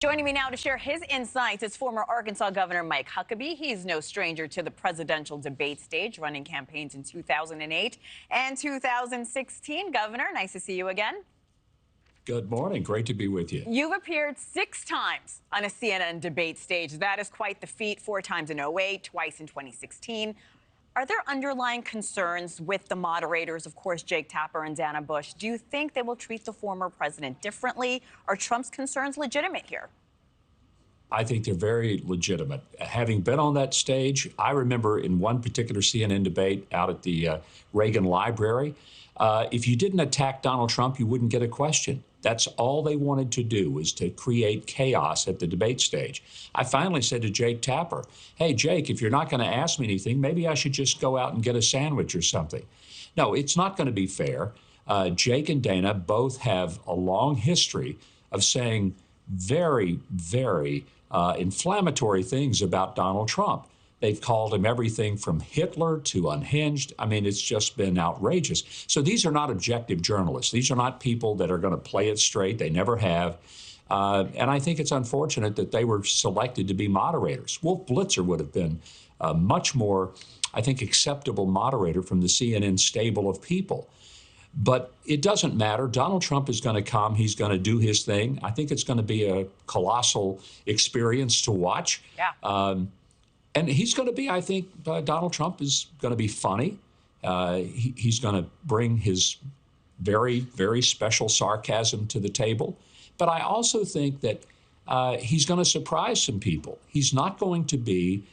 Joining me now to share his insights is former Arkansas Governor Mike Huckabee. He's no stranger to the presidential debate stage, running campaigns in 2008 and 2016. Governor, nice to see you again. Good morning. Great to be with you. You've appeared 6 times on a CNN debate stage. That is quite the feat. 4 times in 08, twice in 2016. Are there underlying concerns with the moderators, of course, Jake Tapper and Dana Bush? Do you think they will treat the former president differently? Are Trump's concerns legitimate here? I think they're very legitimate. Having been on that stage, I remember in one particular CNN debate out at the Reagan Library, if you didn't attack Donald Trump, you wouldn't get a question. That's all they wanted to do, was to create chaos at the debate stage. I finally said to Jake Tapper, hey, Jake, if you're not going to ask me anything, maybe I should just go out and get a sandwich or something. No, it's not going to be fair. Jake and Dana both have a long history of saying very, very inflammatory things about Donald Trump. They've called him everything from Hitler to unhinged. I mean, it's just been outrageous. So these are not objective journalists. These are not people that are going to play it straight. They never have. And I think it's unfortunate that they were selected to be moderators. Wolf Blitzer would have been a much more, I think, acceptable moderator from the CNN stable of people. But it doesn't matter. Donald Trump is going to come. He's going to do his thing. I think it's going to be a colossal experience to watch. Yeah. And he's going to be, I think, Donald Trump is going to be funny. He's going to bring his very, very special sarcasm to the table. But I also think that he's going to surprise some people. He's not going to be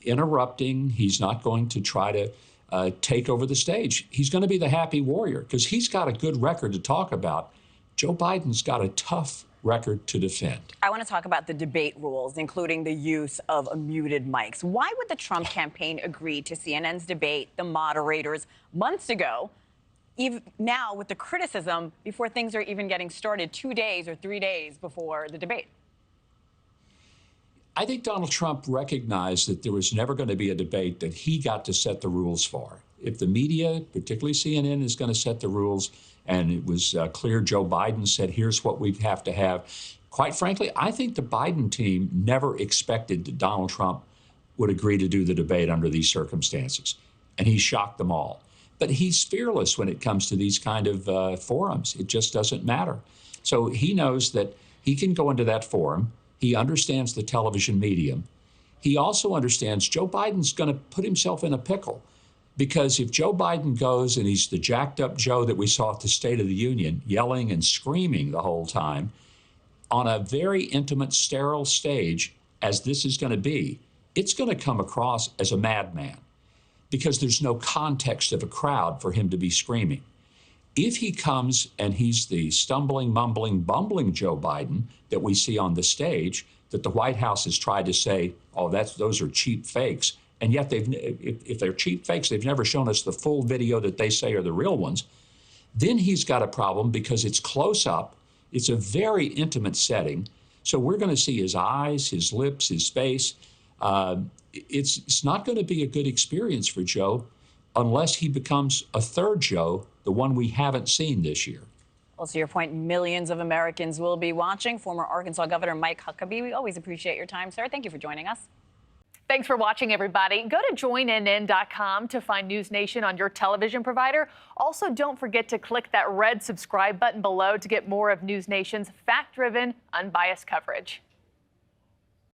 interrupting. He's not going to try to take over the stage. He's going to be the happy warrior because he's got a good record to talk about. Joe Biden's got a tough record to defend. I want to talk about the debate rules, including the use of muted mics. Why would the Trump campaign agree to CNN's debate, the moderators, months ago, even now with the criticism before things are even getting started 2 days or 3 days before the debate? I think Donald Trump recognized that there was never going to be a debate that he got to set the rules for. If the media, particularly CNN, is going to set the rules, and it was clear Joe Biden said, here's what we have to have. Quite frankly, I think the Biden team never expected that Donald Trump would agree to do the debate under these circumstances. And he shocked them all. But he's fearless when it comes to these kind of forums. It just doesn't matter. So he knows that he can go into that forum. He understands the television medium. He also understands Joe Biden's going to put himself in a pickle. Because if Joe Biden goes and he's the jacked up Joe that we saw at the State of the Union, yelling and screaming the whole time, on a very intimate, sterile stage, as this is going to be, it's going to come across as a madman because there's no context of a crowd for him to be screaming. If he comes and he's the stumbling, mumbling, bumbling Joe Biden that we see on the stage, that the White House has tried to say, oh, those are cheap fakes, and yet if they're cheap fakes, they've never shown us the full video that they say are the real ones, then he's got a problem because it's close up. It's a very intimate setting. So we're going to see his eyes, his lips, his face. It's not going to be a good experience for Joe unless he becomes a third Joe, the one we haven't seen this year. Well, to your point, millions of Americans will be watching. Former Arkansas Governor Mike Huckabee, we always appreciate your time, sir. Thank you for joining us. Thanks for watching, everybody. Go to joinnn.com to find NewsNation on your television provider. Also, don't forget to click that red subscribe button below to get more of NewsNation's fact-driven, unbiased coverage.